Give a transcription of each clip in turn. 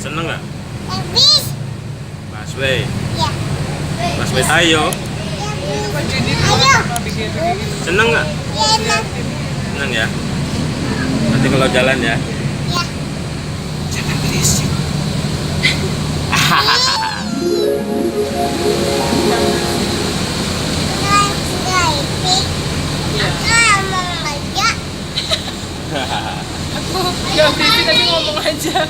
Seneng nggak? Habis. Busway. Ya. Busway Tayo. Ayo. Seneng nggak? Ya, enak. Seneng ya. Nanti kalau jalan ya. Ya. Jangan berisik. Gak berisik tapi ngomong aja.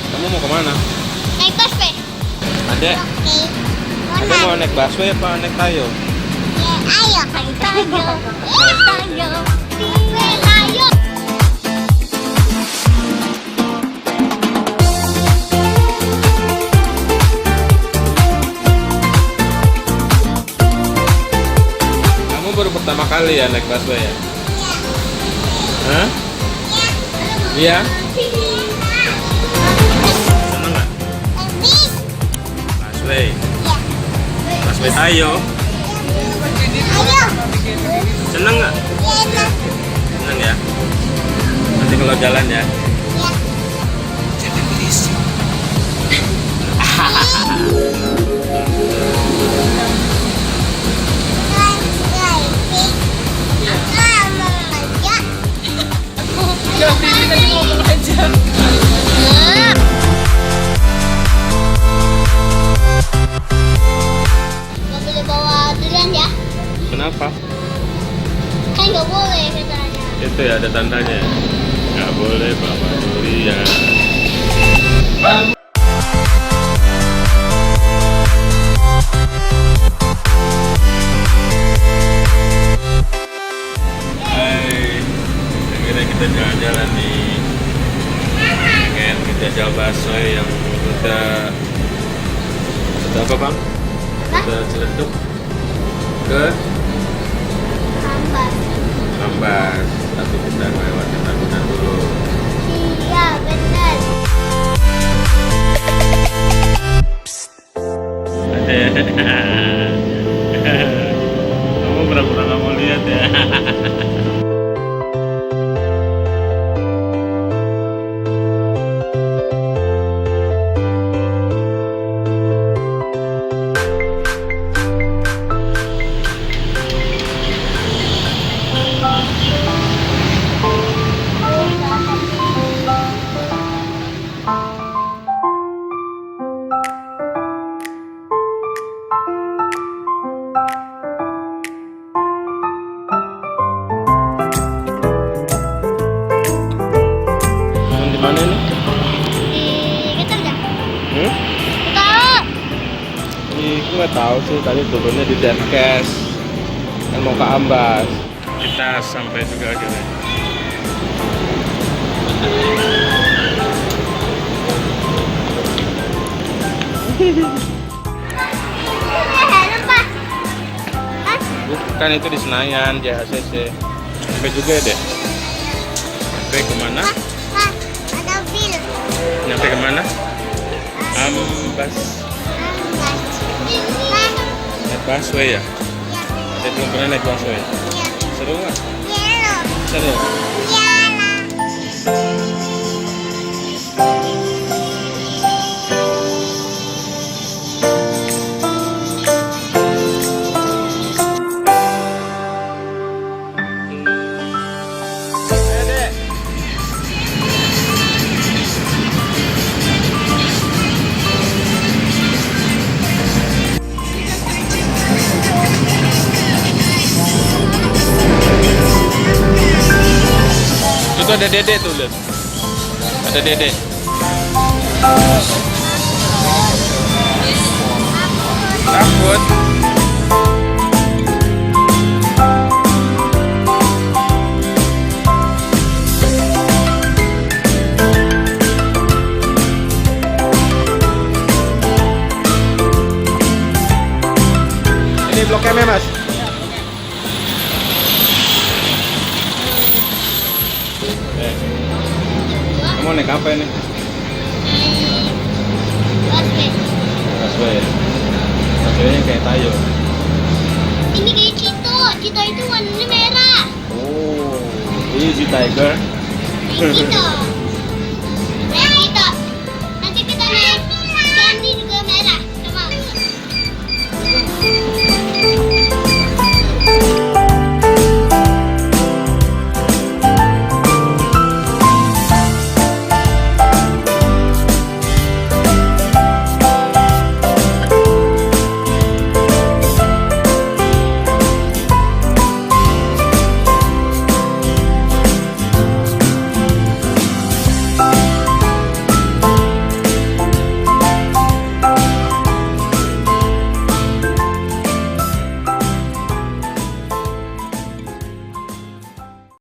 Kamu mau kemana? Naik busway. Adek, Oke. Adek mau naik busway apa naik Tayo? Ya, ayo kan Tayo. Tayo. Ayo. Kamu baru pertama kali ya naik busway ya? Hah? Iya? Seneng nggak? Habis. Busway. Ya. Busway Tayo. Ayo. Seneng nggak? Ya, enak. Seneng ya. Nanti kalau jalan ya. Ya. Jangan berisik. Gak berisik tapi ngomong aja. Gak boleh bawa durian ya? Kenapa? Kan gak boleh katanya. Itu ya ada tandanya. Nggak boleh bawa durian. Hai, akhirnya kita jalan-jalan nih. Pengen kita jajal bakso yang udah apa bang? Udah celeduk ke Hambar. Ambas, tapi kita lewatin Ragunan dulu. Iya benar. Kamu pura-pura nggak mau lihat ya? Di mana ini? Di Getar dah. Hmm? Tahu. Aku nggak tahu sih. Tadi turunnya di Devkes. Kan mau ke Ambas. Kita sampai juga akhirnya. Lupa. Hah? Bukan, itu di Senayan, JHCC. Sampai juga deh. Sampai kemana? Hah? Ada bil. Nyampe kemana? Ambas. Naik busway ya? Saya belum pernah naik busway. Seru nggak? Seru. Itu ada dede tuh, lihat. Ada dede. Takut. camnya mas. Kamu naik apa ini? Busway. Busway. Busway-nya kayak Tayo. Ini kayak Cito. Cito itu warnanya merah. Oh, Easy Tiger. Kayak Cito.